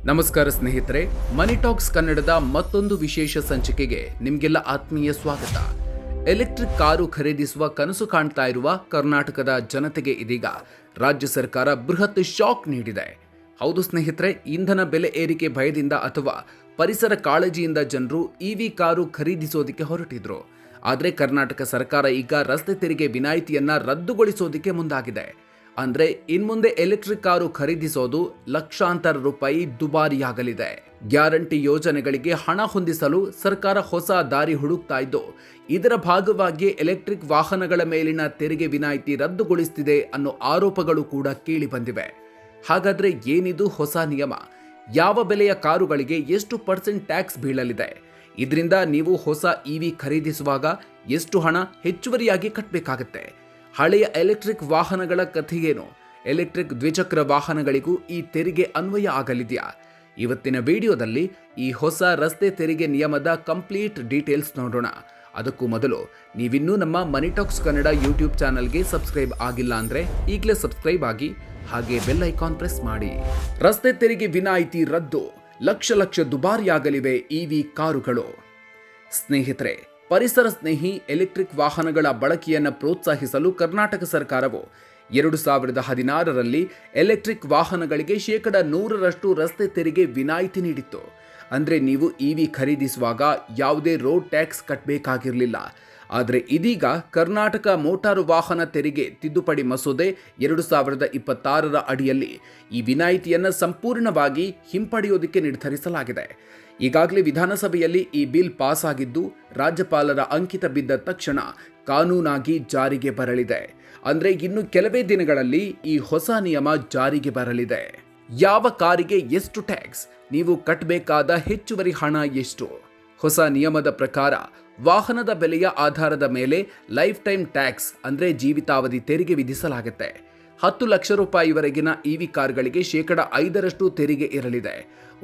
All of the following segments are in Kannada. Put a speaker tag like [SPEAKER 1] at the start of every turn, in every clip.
[SPEAKER 1] ನಮಸ್ಕಾರ ಸ್ನೇಹಿತರೆ, ಮನಿ ಟಾಕ್ಸ್ ಕನ್ನಡದ ಮತ್ತೊಂದು ವಿಶೇಷ ಸಂಚಿಕೆಗೆ ನಿಮಗೆಲ್ಲ ಆತ್ಮೀಯ ಸ್ವಾಗತ. ಎಲೆಕ್ಟ್ರಿಕ್ ಕಾರು ಖರೀದಿಸುವ ಕನಸು ಕಾಣ್ತಾ ಇರುವ ಕರ್ನಾಟಕದ ಜನತೆಗೆ ಇದೀಗ ರಾಜ್ಯ ಸರ್ಕಾರ ಬೃಹತ್ ಶಾಕ್ ನೀಡಿದೆ. ಹೌದು ಸ್ನೇಹಿತರೆ, ಇಂಧನ ಬೆಲೆ ಏರಿಕೆ ಭಯದಿಂದ ಅಥವಾ ಪರಿಸರ ಕಾಳಜಿಯಿಂದ ಜನರು ಇವಿ ಕಾರು ಖರೀದಿಸೋದಕ್ಕೆ ಹೊರಟಿದ್ರು. ಆದರೆ ಕರ್ನಾಟಕ ಸರ್ಕಾರ ಈಗ ರಸ್ತೆ ತೆರಿಗೆ ವಿನಾಯಿತಿಯನ್ನ ರದ್ದುಗೊಳಿಸೋದಕ್ಕೆ ಮುಂದಾಗಿದೆ. ಅಂದ್ರೆ ಇನ್ಮುಂದೆ ಎಲೆಕ್ಟ್ರಿಕ್ ಕಾರು ಖರೀದಿಸೋದು ಲಕ್ಷಾಂತರ ರೂಪಾಯಿ ದುಬಾರಿಯಾಗಲಿದೆ. ಗ್ಯಾರಂಟಿ ಯೋಜನೆಗಳಿಗೆ ಹಣ ಹೊಂದಿಸಲು ಸರ್ಕಾರ ಹೊಸ ದಾರಿ ಹುಡುಕ್ತಾ ಇದ್ದು, ಇದರ ಭಾಗವಾಗಿ ಎಲೆಕ್ಟ್ರಿಕ್ ವಾಹನಗಳ ಮೇಲಿನ ತೆರಿಗೆ ವಿನಾಯಿತಿ ರದ್ದುಗೊಳಿಸುತ್ತಿದೆ ಅನ್ನೋ ಆರೋಪಗಳು ಕೂಡ ಕೇಳಿ ಬಂದಿವೆ. ಹಾಗಾದ್ರೆ ಏನಿದು ಹೊಸ ನಿಯಮ? ಯಾವ ಬೆಲೆಯ ಕಾರುಗಳಿಗೆ ಎಷ್ಟು % ಟ್ಯಾಕ್ಸ್ ಬೀಳಲಿದೆ? ಇದರಿಂದ ನೀವು ಹೊಸ ಇವಿ ಖರೀದಿಸುವಾಗ ಎಷ್ಟು ಹಣ ಹೆಚ್ಚುವರಿಯಾಗಿ ಕಟ್ಟಬೇಕಾಗುತ್ತೆ? ಹಳೆಯ ಎಲೆಕ್ಟ್ರಿಕ್ ವಾಹನಗಳ ಕಥೆಯೇನು? ಎಲೆಕ್ಟ್ರಿಕ್ ದ್ವಿಚಕ್ರ ವಾಹನಗಳಿಗೂ ಈ ತೆರಿಗೆ ಅನ್ವಯ ಆಗಲಿದೆಯಾ? ಇವತ್ತಿನ ವಿಡಿಯೋದಲ್ಲಿ ಈ ಹೊಸ ರಸ್ತೆ ತೆರಿಗೆ ನಿಯಮದ ಕಂಪ್ಲೀಟ್ ಡೀಟೇಲ್ಸ್ ನೋಡೋಣ. ಅದಕ್ಕೂ ಮೊದಲು ನೀವಿನ್ನೂ ನಮ್ಮ ಮನಿ ಟಾಕ್ಸ್ ಕನ್ನಡ ಯೂಟ್ಯೂಬ್ ಚಾನಲ್ಗೆ ಸಬ್ಸ್ಕ್ರೈಬ್ ಆಗಿಲ್ಲ ಅಂದರೆ ಈಗಲೇ ಸಬ್ಸ್ಕ್ರೈಬ್ ಆಗಿ, ಹಾಗೆ ಬೆಲ್ ಐಕಾನ್ ಪ್ರೆಸ್ ಮಾಡಿ. ರಸ್ತೆ ತೆರಿಗೆ ವಿನಾಯಿತಿ ರದ್ದು, ಲಕ್ಷ ದುಬಾರಿಯಾಗಲಿವೆ ಇವಿ ಕಾರುಗಳು. ಸ್ನೇಹಿತರೆ, ಪರಿಸರ ಸ್ನೇಹಿ ಎಲೆಕ್ಟ್ರಿಕ್ ವಾಹನಗಳ ಬಳಕೆಯನ್ನು ಪ್ರೋತ್ಸಾಹಿಸಲು ಕರ್ನಾಟಕ ಸರ್ಕಾರವು 2016ರಲ್ಲಿ ಎಲೆಕ್ಟ್ರಿಕ್ ವಾಹನಗಳಿಗೆ 100% ರಸ್ತೆ ತೆರಿಗೆ ವಿನಾಯಿತಿ ನೀಡಿತ್ತು. ಅಂದರೆ ನೀವು ಇವಿ ಖರೀದಿಸುವಾಗ ಯಾವುದೇ ರೋಡ್ ಟ್ಯಾಕ್ಸ್ ಕಟ್ಟಬೇಕಾಗಿರಲಿಲ್ಲ. ಆದರೆ ಇದೀಗ ಕರ್ನಾಟಕ ಮೋಟಾರು ವಾಹನ ತೆರಿಗೆ ತಿದ್ದುಪಡಿ ಮಸೂದೆ 2026ರ ಅಡಿಯಲ್ಲಿ ಈ ವಿನಾಯಿತಿಯನ್ನು ಸಂಪೂರ್ಣವಾಗಿ ಹಿಂಪಡೆಯೋದಕ್ಕೆ ನಿರ್ಧರಿಸಲಾಗಿದೆ. ಈಗಾಗಲೇ ವಿಧಾನಸಭೆಯಲ್ಲಿ ಈ ಬಿಲ್ ಪಾಸ್ ಆಗಿದ್ದು, ರಾಜ್ಯಪಾಲರ ಅಂಕಿತ ಬಿದ್ದ ತಕ್ಷಣ ಕಾನೂನಾಗಿ ಜಾರಿಗೆ ಬರಲಿದೆ. ಅಂದರೆ ಇನ್ನು ಕೆಲವೇ ದಿನಗಳಲ್ಲಿ ಈ ಹೊಸ ನಿಯಮ ಜಾರಿಗೆ ಬರಲಿದೆ. ಯಾವ ಕಾರಿಗೆ ಎಷ್ಟು ಟ್ಯಾಕ್ಸ್? ನೀವು ಕಟ್ಟಬೇಕಾದ ಹೆಚ್ಚುವರಿ ಹಣ ಎಷ್ಟು? ಹೊಸ ನಿಯಮದ ಪ್ರಕಾರ ವಾಹನದ ಬೆಲೆಯ ಆಧಾರದ ಮೇಲೆ ಲೈಫ್ ಟೈಮ್ ಟ್ಯಾಕ್ಸ್ ಅಂದರೆ ಜೀವಿತಾವಧಿ ತೆರಿಗೆ ವಿಧಿಸಲಾಗುತ್ತೆ. 10 ಲಕ್ಷ ರೂಪಾಯಿವರೆಗಿನ ಇವಿ ಕಾರ್ಗಳಿಗೆ 5% ತೆರಿಗೆ ಇರಲಿದೆ.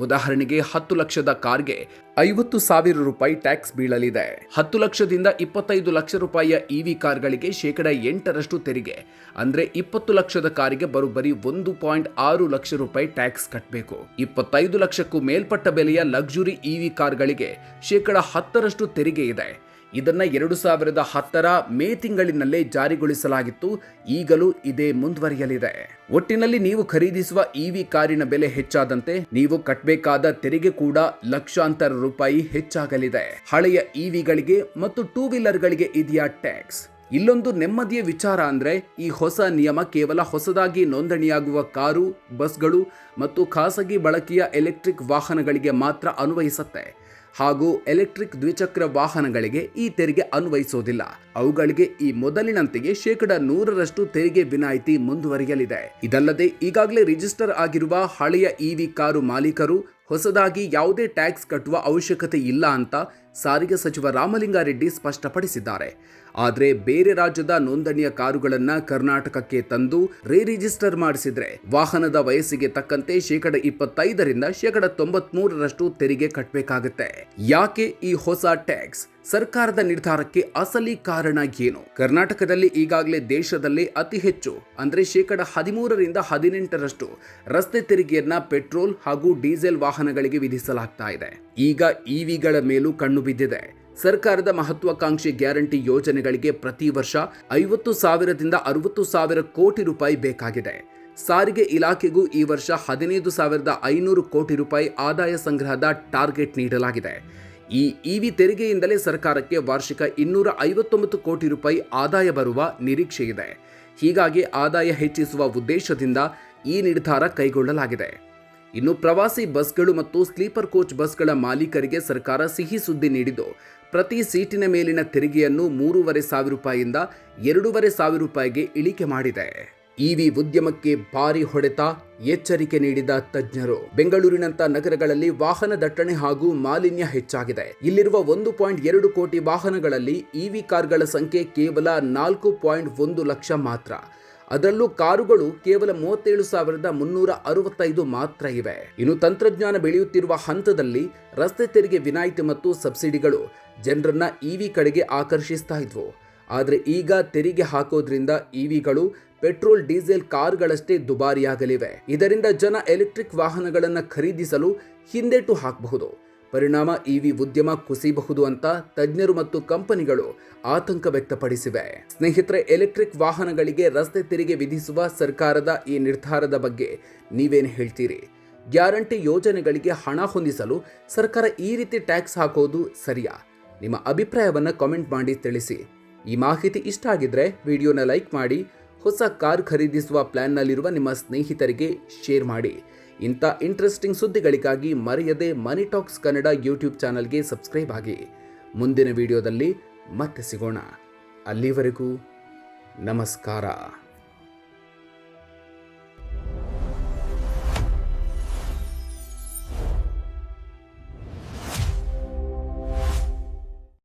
[SPEAKER 1] ಉದಾಹರಣೆಗೆ 10 ಲಕ್ಷದ ಕಾರ್ಗೆ 50,000 ರೂಪಾಯಿ ಟ್ಯಾಕ್ಸ್ ಬೀಳಲಿದೆ. 10 ಲಕ್ಷದಿಂದ 25 ಲಕ್ಷ ರೂಪಾಯಿಯ ಇವಿ ಕಾರ್ಗಳಿಗೆ 8% ತೆರಿಗೆ, ಅಂದ್ರೆ 20 ಲಕ್ಷದ ಕಾರಿಗೆ ಬರೋಬ್ಬರಿ 1.6 ಲಕ್ಷ ರೂಪಾಯಿ ಟ್ಯಾಕ್ಸ್ ಕಟ್ಟಬೇಕು. 25 ಲಕ್ಷಕ್ಕೂ ಮೇಲ್ಪಟ್ಟ ಬೆಲೆಯ ಲಕ್ಸುರಿ ಇವಿ ಕಾರ್ಗಳಿಗೆ 10% ತೆರಿಗೆ ಇದೆ. ಇದನ್ನ 2010ರ ಮೇ ತಿಂಗಳಿನಲ್ಲೇ ಜಾರಿಗೊಳಿಸಲಾಗಿತ್ತು. ಈಗಲೂ ಇದೇ ಮುಂದುವರಿಯಲಿದೆ. ಒಟ್ಟಿನಲ್ಲಿ ನೀವು ಖರೀದಿಸುವ ಇವಿ ಕಾರಿನ ಬೆಲೆ ಹೆಚ್ಚಾದಂತೆ ನೀವು ಕಟ್ಟಬೇಕಾದ ತೆರಿಗೆ ಕೂಡ ಲಕ್ಷಾಂತರ ರೂಪಾಯಿ ಹೆಚ್ಚಾಗಲಿದೆ. ಹಳೆಯ ಇವಿಗಳಿಗೆ ಮತ್ತು 2 ವೀಲರ್ಗಳಿಗೆ ಇದೆಯಾ ಟ್ಯಾಕ್ಸ್? ಇಲ್ಲೊಂದು ನೆಮ್ಮದಿಯ ವಿಚಾರ ಅಂದ್ರೆ ಈ ಹೊಸ ನಿಯಮ ಕೇವಲ ಹೊಸದಾಗಿ ನೋಂದಣಿಯಾಗುವ ಕಾರು, ಬಸ್ಗಳು ಮತ್ತು ಖಾಸಗಿ ಬಳಕೆಯ ಎಲೆಕ್ಟ್ರಿಕ್ ವಾಹನಗಳಿಗೆ ಮಾತ್ರ ಅನ್ವಯಿಸುತ್ತೆ. ಹಾಗೂ ಎಲೆಕ್ಟ್ರಿಕ್ ದ್ವಿಚಕ್ರ ವಾಹನಗಳಿಗೆ ಈ ತೆರಿಗೆ ಅನ್ವಯಿಸೋದಿಲ್ಲ. ಅವುಗಳಿಗೆ ಈ ಮೊದಲಿನಂತೆಯೇ 100% ತೆರಿಗೆ ವಿನಾಯಿತಿ ಮುಂದುವರಿಯಲಿದೆ. ಇದಲ್ಲದೆ ಈಗಾಗಲೇ ರಿಜಿಸ್ಟರ್ ಆಗಿರುವ ಹಳೆಯ ಇವಿ ಕಾರು ಮಾಲೀಕರು ಹೊಸದಾಗಿ ಯಾವುದೇ ಟ್ಯಾಕ್ಸ್ ಕಟ್ಟುವ ಅವಶ್ಯಕತೆ ಇಲ್ಲ ಅಂತ ಸಾರಿಗೆ ಸಚಿವ ರಾಮಲಿಂಗಾರೆಡ್ಡಿ ಸ್ಪಷ್ಟಪಡಿಸಿದ್ದಾರೆ. ಆದರೆ ಬೇರೆ ರಾಜ್ಯದ ನೋಂದಣಿಯ ಕಾರುಗಳನ್ನ ಕರ್ನಾಟಕಕ್ಕೆ ತಂದು ರಿಜಿಸ್ಟರ್ ಮಾಡಿಸಿದ್ರೆ ವಾಹನದ ವಯಸ್ಸಿಗೆ ತಕ್ಕಂತೆ 25%ರಿಂದ 93% ತೆರಿಗೆ ಕಟ್ಟಬೇಕಾಗುತ್ತೆ. ಯಾಕೆ ಈ ಹೊಸ ಟ್ಯಾಕ್ಸ್? ಸರ್ಕಾರದ ನಿರ್ಧಾರಕ್ಕೆ ಅಸಲಿ ಕಾರಣ ಏನು? ಕರ್ನಾಟಕದಲ್ಲಿ ಈಗಾಗಲೇ ದೇಶದಲ್ಲಿ ಅತಿ ಹೆಚ್ಚು ಅಂದ್ರೆ 13ರಿಂದ 18% ರಸ್ತೆ ತೆರಿಗೆಯನ್ನ ಪೆಟ್ರೋಲ್ ಹಾಗೂ ಡೀಸೆಲ್ ವಾಹನಗಳಿಗೆ ವಿಧಿಸಲಾಗ್ತಾ ಇದೆ. ಈಗ ಇವಿಗಳ ಮೇಲೂ ಕಣ್ಣು ಬಿದ್ದಿದೆ. ಸರ್ಕಾರದ ಮಹತ್ವಾಕಾಂಕ್ಷಿ ಗ್ಯಾರಂಟಿ ಯೋಜನೆಗಳಿಗೆ ಪ್ರತಿ ವರ್ಷ 50,000ದಿಂದ 60,000 ಕೋಟಿ ರೂಪಾಯಿ ಬೇಕಾಗಿದೆ. ಸಾರಿಗೆ ಇಲಾಖೆಗೂ ಈ ವರ್ಷ 15,500 ಕೋಟಿ ರೂಪಾಯಿ ಆದಾಯ ಸಂಗ್ರಹದ ಟಾರ್ಗೆಟ್ ನೀಡಲಾಗಿದೆ. ಈ ಇವಿ ತೆರಿಗೆಯಿಂದಲೇ ಸರ್ಕಾರಕ್ಕೆ ವಾರ್ಷಿಕ 259 ಕೋಟಿ ರೂಪಾಯಿ ಆದಾಯ ಬರುವ ನಿರೀಕ್ಷೆ ಇದೆ. ಹೀಗಾಗಿ ಆದಾಯ ಹೆಚ್ಚಿಸುವ ಉದ್ದೇಶದಿಂದ ಈ ನಿರ್ಧಾರ ಕೈಗೊಳ್ಳಲಾಗಿದೆ. ಇನ್ನು ಪ್ರವಾಸಿ ಬಸ್ಗಳು ಮತ್ತು ಸ್ಲೀಪರ್ ಕೋಚ್ ಬಸ್ಗಳ ಮಾಲೀಕರಿಗೆ ಸರ್ಕಾರ ಸಿಹಿ ಸುದ್ದಿ ನೀಡಿದ್ದು, ಪ್ರತಿ ಸೀಟಿನ ಮೇಲಿನ ತೆರಿಗೆಯನ್ನು 3,500 ರೂಪಾಯಿಯಿಂದ 2,500 ರೂಪಾಯಿಗೆ ಇಳಿಕೆ ಮಾಡಿದೆ. ಇವಿ ಉದ್ಯಮಕ್ಕೆ ಭಾರಿ ಹೊಡೆತ, ಎಚ್ಚರಿಕೆ ನೀಡಿದ ತಜ್ಞರು. ಬೆಂಗಳೂರಿನಂತ ನಗರಗಳಲ್ಲಿ ವಾಹನ ದಟ್ಟಣೆ ಹಾಗೂ ಮಾಲಿನ್ಯ ಹೆಚ್ಚಾಗಿದೆ. ಇಲ್ಲಿರುವ 1.2 ಕೋಟಿ ವಾಹನಗಳಲ್ಲಿ ಇವಿ ಕಾರ್ಗಳ ಸಂಖ್ಯೆ ಕೇವಲ 4.1 ಲಕ್ಷ ಮಾತ್ರ. ಅದರಲ್ಲೂ ಕಾರುಗಳು ಕೇವಲ 37,365 ಮಾತ್ರ ಇವೆ. ಇನ್ನು ತಂತ್ರಜ್ಞಾನ ಬೆಳೆಯುತ್ತಿರುವ ಹಂತದಲ್ಲಿ ರಸ್ತೆ ತೆರಿಗೆ ವಿನಾಯಿತಿ ಮತ್ತು ಸಬ್ಸಿಡಿಗಳು ಜನರನ್ನ ಇವಿ ಕಡೆಗೆ ಆಕರ್ಷಿಸ್ತಾ ಇದ್ವು. ಆದರೆ ಈಗ ತೆರಿಗೆ ಹಾಕೋದ್ರಿಂದ ಇವಿಗಳು ಪೆಟ್ರೋಲ್ ಡೀಸೆಲ್ ಕಾರ್ಗಳಷ್ಟೇ ದುಬಾರಿಯಾಗಲಿವೆ. ಇದರಿಂದ ಜನ ಎಲೆಕ್ಟ್ರಿಕ್ ವಾಹನಗಳನ್ನು ಖರೀದಿಸಲು ಹಿಂದೇಟು ಹಾಕಬಹುದು. ಪರಿಣಾಮ ಇವಿ ಉದ್ಯಮ ಕುಸಿಯಬಹುದು ಅಂತ ತಜ್ಞರು ಮತ್ತು ಕಂಪನಿಗಳು ಆತಂಕ ವ್ಯಕ್ತಪಡಿಸಿವೆ. ಸ್ನೇಹಿತರೆ, ಎಲೆಕ್ಟ್ರಿಕ್ ವಾಹನಗಳಿಗೆ ರಸ್ತೆ ತೆರಿಗೆ ವಿಧಿಸುವ ಸರ್ಕಾರದ ಈ ನಿರ್ಧಾರದ ಬಗ್ಗೆ ನೀವೇನು ಹೇಳ್ತೀರಿ? ಗ್ಯಾರಂಟಿ ಯೋಜನೆಗಳಿಗೆ ಹಣ ಹೊಂದಿಸಲು ಸರ್ಕಾರ ಈ ರೀತಿ ಟ್ಯಾಕ್ಸ್ ಹಾಕೋದು ಸರಿಯಾ? ನಿಮ್ಮ ಅಭಿಪ್ರಾಯವನ್ನು ಕಾಮೆಂಟ್ ಮಾಡಿ ತಿಳಿಸಿ. ಈ ಮಾಹಿತಿ ಇಷ್ಟ ಆಗಿದ್ರೆ ವಿಡಿಯೋನ ಲೈಕ್ ಮಾಡಿ, ಹೊಸ ಕಾರ್ ಖರೀದಿಸುವ ಪ್ಲಾನ್ನಲ್ಲಿರುವ ನಿಮ್ಮ ಸ್ನೇಹಿತರಿಗೆ ಶೇರ್ ಮಾಡಿ. ಇಂಥ ಇಂಟ್ರೆಸ್ಟಿಂಗ್ ಸುದ್ದಿಗಳಿಗಾಗಿ ಮರೆಯದೆ ಮನಿ ಟಾಕ್ಸ್ ಕನ್ನಡ ಯೂಟ್ಯೂಬ್ ಚಾನಲ್ಗೆ ಸಬ್ಸ್ಕ್ರೈಬ್ ಆಗಿ. ಮುಂದಿನ ವಿಡಿಯೋದಲ್ಲಿ ಮತ್ತೆ ಸಿಗೋಣ. ಅಲ್ಲಿವರೆಗೂ ನಮಸ್ಕಾರ.